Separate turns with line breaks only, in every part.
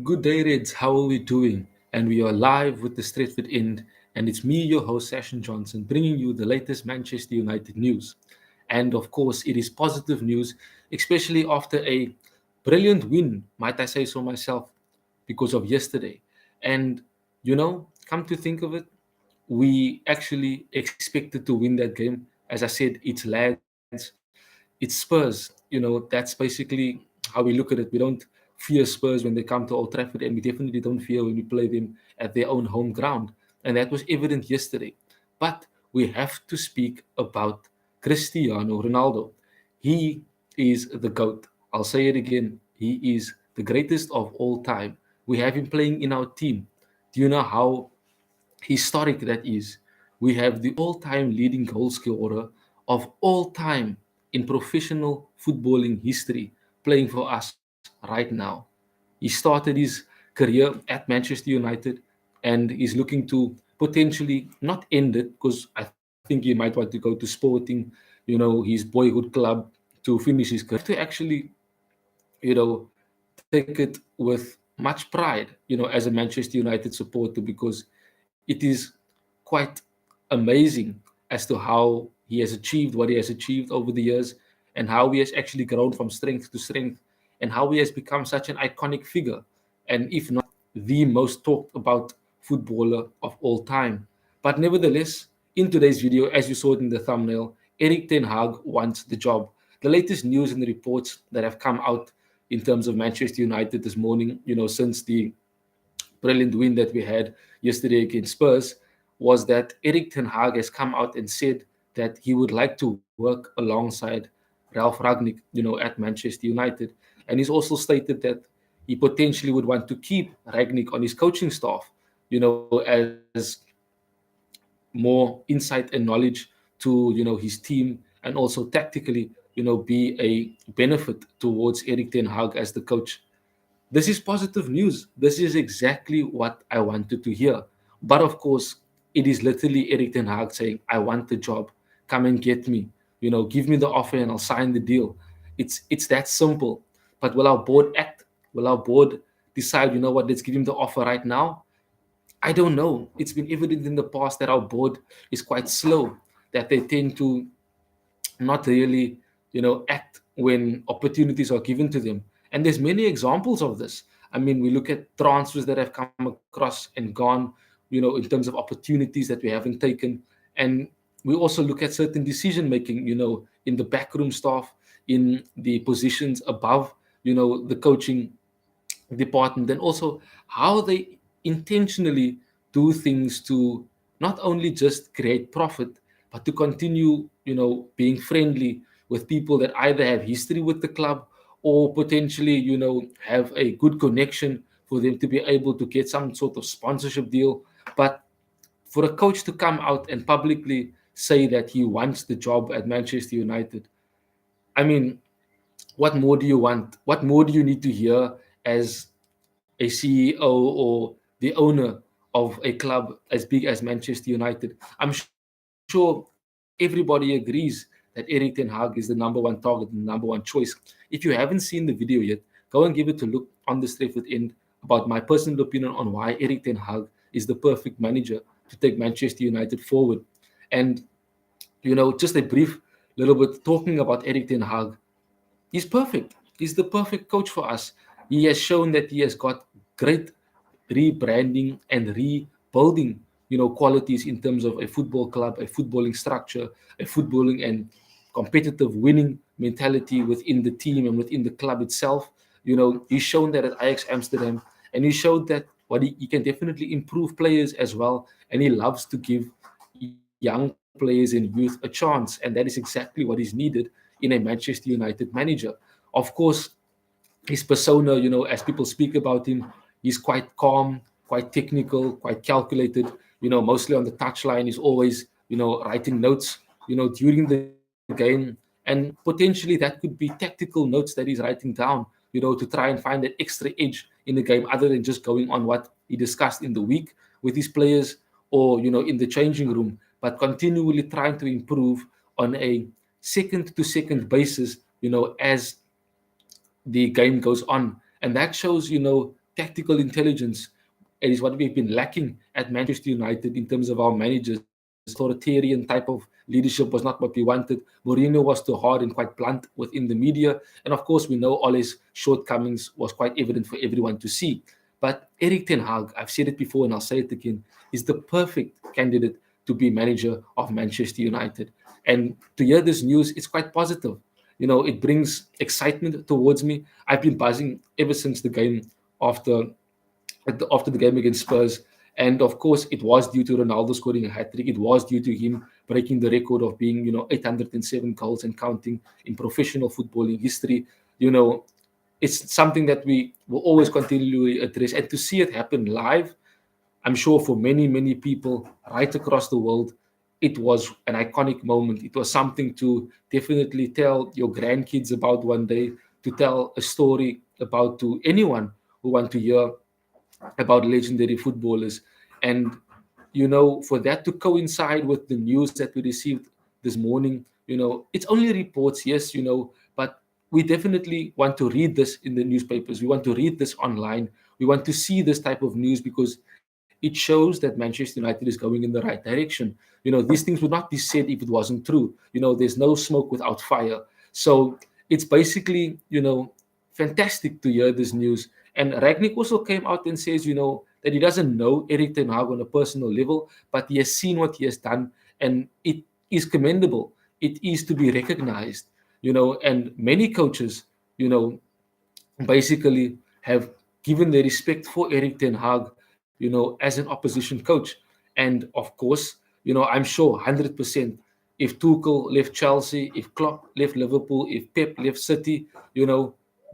Good day, Reds. How are we doing? And we are live with the Stretford End, and it's me, your host, Sashin Johnson, bringing you the latest Manchester United news. And of course, it is positive news, especially after a brilliant win, might I say so myself, because of yesterday. And come to think of it, we actually expected to win that game. As I said, it's lads, it's Spurs. That's basically how we look at it. We don't fear Spurs when they come to Old Trafford, and we definitely don't fear when we play them at their own home ground. And that was evident yesterday. But we have to speak about Cristiano Ronaldo. He is the GOAT. I'll say it again. He is the greatest of all time. We have him playing in our team. Do you know how historic that is? We have the all time leading goal scorer of all time in professional footballing history playing for us right now. He started his career at Manchester United and is looking to potentially not end it, because I think he might want to go to Sporting, his boyhood club, to finish his career. But we have to actually, you know, take it with much pride, as a Manchester United supporter, because it is quite amazing as to how he has achieved what he has achieved over the years, and how he has actually grown from strength to strength, and how he has become such an iconic figure, and if not the most talked about footballer of all time. But nevertheless, in today's video, as you saw it in the thumbnail, Erik Ten Hag wants the job. The latest news and the reports that have come out in terms of Manchester United this morning, since the brilliant win that we had yesterday against Spurs, was that Erik Ten Hag has come out and said that he would like to work alongside Ralph Ragnick, at Manchester United. And he's also stated that he potentially would want to keep Ragnick on his coaching staff, as more insight and knowledge to his team, and also tactically, be a benefit towards Erik Ten Hag as the coach. This is positive news. This is exactly what I wanted to hear. But of course, it is literally Erik Ten Hag saying, "I want the job. Come and get me. Give me the offer and I'll sign the deal." It's that simple. But will our board act? Will our board decide, what, let's give him the offer right now? I don't know. It's been evident in the past that our board is quite slow, that they tend to not really, act when opportunities are given to them. And there's many examples of this. I mean, we look at transfers that have come across and gone, in terms of opportunities that we haven't taken. And we also look at certain decision making, in the backroom staff, in the positions above, the coaching department, and also how they intentionally do things to not only just create profit, but to continue, being friendly with people that either have history with the club, or potentially, have a good connection for them to be able to get some sort of sponsorship deal. But for a coach to come out and publicly say that he wants the job at Manchester United, I mean, what more do you want? What more do you need to hear as a CEO or the owner of a club as big as Manchester United? I'm sure everybody agrees that Erik Ten Hag is the number one target, the number one choice. If you haven't seen the video yet, go and give it a look on the Stretford End about my personal opinion on why Erik Ten Hag is the perfect manager to take Manchester United forward. And just a brief little bit talking about Erik Ten Hag. He's perfect. He's the perfect coach for us. He has shown that he has got great rebranding and rebuilding, qualities in terms of a football club, a footballing structure, a footballing and competitive winning mentality within the team and within the club itself. He's shown that at Ajax Amsterdam, and he showed that he can definitely improve players as well, and he loves to give young players and youth a chance, and that is exactly what is needed in a Manchester United manager. Of course, his persona, as people speak about him, he's quite calm, quite technical, quite calculated. Mostly on the touchline, he's always, writing notes, during the game. And potentially that could be tactical notes that he's writing down, to try and find that extra edge in the game, other than just going on what he discussed in the week with his players, or, in the changing room, but continually trying to improve on a second to second basis, as the game goes on. And that shows, tactical intelligence. It is what we've been lacking at Manchester United in terms of our managers. Authoritarian type of leadership was not what we wanted. Mourinho was too hard and quite blunt within the media. And of course, we know Ole's shortcomings was quite evident for everyone to see. But Erik Ten Hag, I've said it before and I'll say it again, is the perfect candidate to be manager of Manchester United. And to hear this news, it's quite positive. It brings excitement towards me. I've been buzzing ever since the game after after the game against Spurs. And of course, it was due to Ronaldo scoring a hat trick. It was due to him breaking the record of being, 807 goals and counting in professional footballing history. You know, it's something that we will always continually address. And to see it happen live, I'm sure for many, many people right across the world, it was an iconic moment. It was something to definitely tell your grandkids about one day, to tell a story about to anyone who want to hear about legendary footballers. And, for that to coincide with the news that we received this morning, it's only reports, yes, but we definitely want to read this in the newspapers. We want to read this online. We want to see this type of news because it shows that Manchester United is going in the right direction. These things would not be said if it wasn't true. There's no smoke without fire. So it's basically, fantastic to hear this news. And Ragnick also came out and says, that he doesn't know Erik Ten Hag on a personal level, but he has seen what he has done, and it is commendable. It is to be recognized, and many coaches, you know, basically have given their respect for Erik Ten Hag, as an opposition coach. And of course, I'm sure 100% if Tuchel left Chelsea, if Klopp left Liverpool, if Pep left City,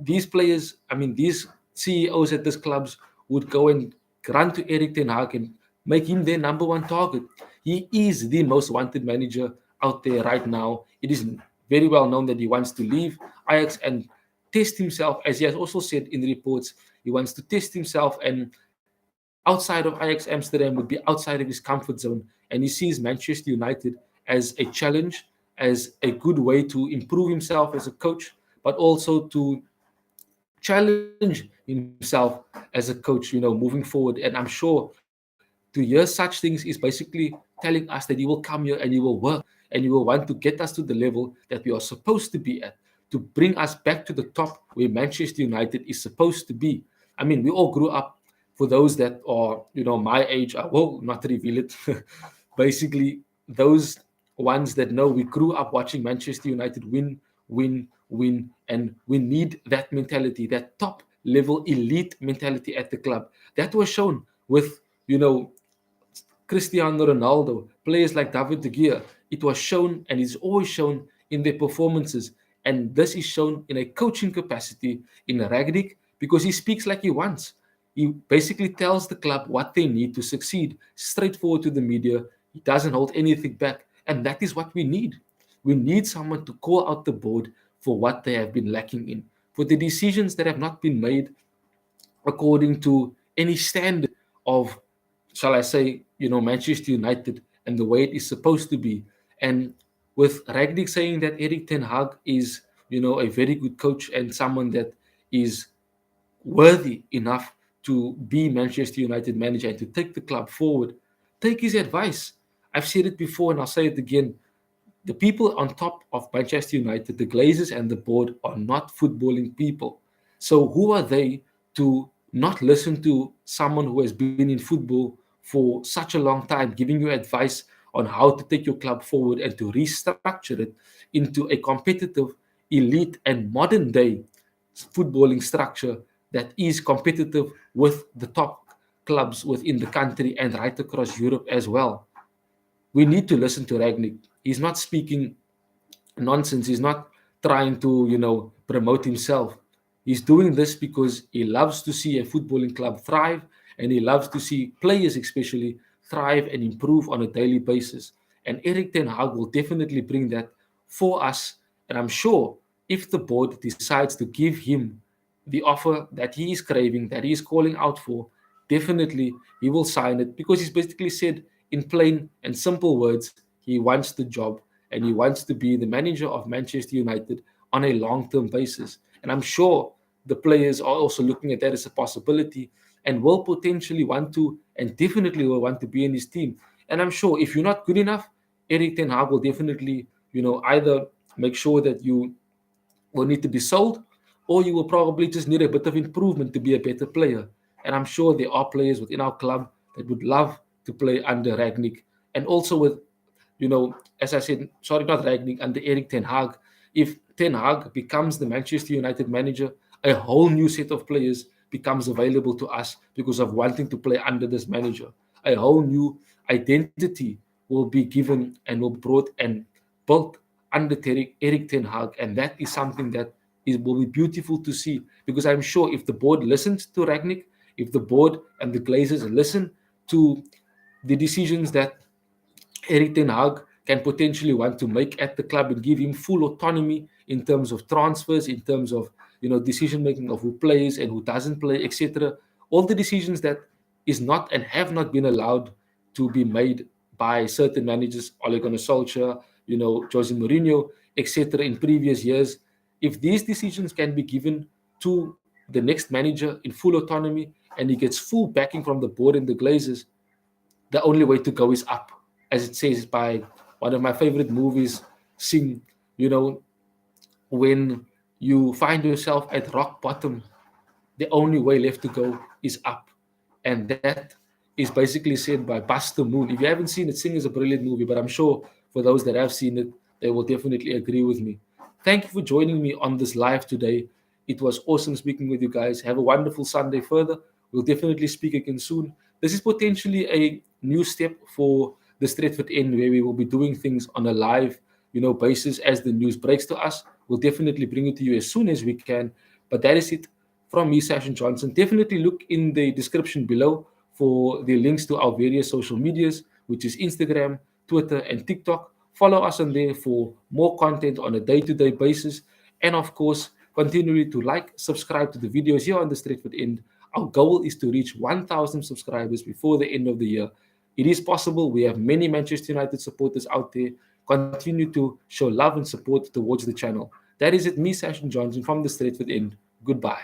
these players, I mean, these CEOs at these clubs would go and run to Erik Ten Hag and make him their number one target. He is the most wanted manager out there right now. It is very well known that he wants to leave Ajax and test himself, as he has also said in the reports. He wants to test himself, and outside of Ajax Amsterdam would be outside of his comfort zone. And he sees Manchester United as a challenge, as a good way to improve himself as a coach, but also to challenge himself as a coach, moving forward. And I'm sure to hear such things is basically telling us that he will come here and he will work and he will want to get us to the level that we are supposed to be at, to bring us back to the top where Manchester United is supposed to be. I mean, we all grew up. For those that are, my age, I will not reveal it. Basically, those ones that know we grew up watching Manchester United win, win, win, and we need that mentality, that top level elite mentality at the club. That was shown with, Cristiano Ronaldo, players like David De Gea. It was shown and is always shown in their performances. And this is shown in a coaching capacity in Ragnick because he speaks like he wants. He basically tells the club what they need to succeed, straightforward to the media. He doesn't hold anything back. And that is what we need. We need someone to call out the board for what they have been lacking in, for the decisions that have not been made according to any standard of, shall I say, Manchester United and the way it is supposed to be. And with Ragnick saying that Erik Ten Hag is, a very good coach and someone that is worthy enough to be Manchester United manager and to take the club forward, take his advice. I've said it before and I'll say it again. The people on top of Manchester United, the Glazers and the board, are not footballing people. So who are they to not listen to someone who has been in football for such a long time, giving you advice on how to take your club forward and to restructure it into a competitive, elite, and modern day footballing structure that is competitive with the top clubs within the country and right across Europe as well. We need to listen to Ragnick. He's not speaking nonsense. He's not trying to, promote himself. He's doing this because he loves to see a footballing club thrive and he loves to see players, especially, thrive and improve on a daily basis. And Erik Ten Hag will definitely bring that for us. And I'm sure if the board decides to give him the offer that he is craving, that he is calling out for, definitely he will sign it because he's basically said in plain and simple words, he wants the job and he wants to be the manager of Manchester United on a long term basis. And I'm sure the players are also looking at that as a possibility and will potentially want to and definitely will want to be in his team. And I'm sure if you're not good enough, Erik Ten Hag will definitely, either make sure that you will need to be sold, or you will probably just need a bit of improvement to be a better player. And I'm sure there are players within our club that would love to play under Ragnick, and also with, as I said, sorry, not Ragnick, under Erik Ten Hag. If Ten Hag becomes the Manchester United manager, a whole new set of players becomes available to us because of wanting to play under this manager. A whole new identity will be given and will be brought and built under Erik Ten Hag, and that is something that will be beautiful to see. Because I'm sure if the board listens to Ragnick, if the board and the Glazers listen to the decisions that Erik Ten Hag can potentially want to make at the club and give him full autonomy in terms of transfers, in terms of decision making of who plays and who doesn't play, etc. All the decisions that is not and have not been allowed to be made by certain managers, Ole Gunnar Solskjaer, Jose Mourinho, etc. in previous years. If these decisions can be given to the next manager in full autonomy and he gets full backing from the board and the Glazers, the only way to go is up, as it says by one of my favorite movies, Sing. When you find yourself at rock bottom, the only way left to go is up. And that is basically said by Buster Moon. If you haven't seen it, Sing is a brilliant movie, but I'm sure for those that have seen it, they will definitely agree with me. Thank you for joining me on this live today. It was awesome speaking with you guys. Have a wonderful Sunday further. We'll definitely speak again soon. This is potentially a new step for the Stretford End, where we will be doing things on a live, basis as the news breaks to us. We'll definitely bring it to you as soon as we can. But that is it from me, Sashin Johnson. Definitely look in the description below for the links to our various social medias, which is Instagram, Twitter, and TikTok. Follow us on there for more content on a day-to-day basis. And of course, continue to like, subscribe to the videos here on the Stretford End. Our goal is to reach 1,000 subscribers before the end of the year. It is possible. We have many Manchester United supporters out there. Continue to show love and support towards the channel. That is it, me, Sashin Johnson from the Stretford End. Goodbye.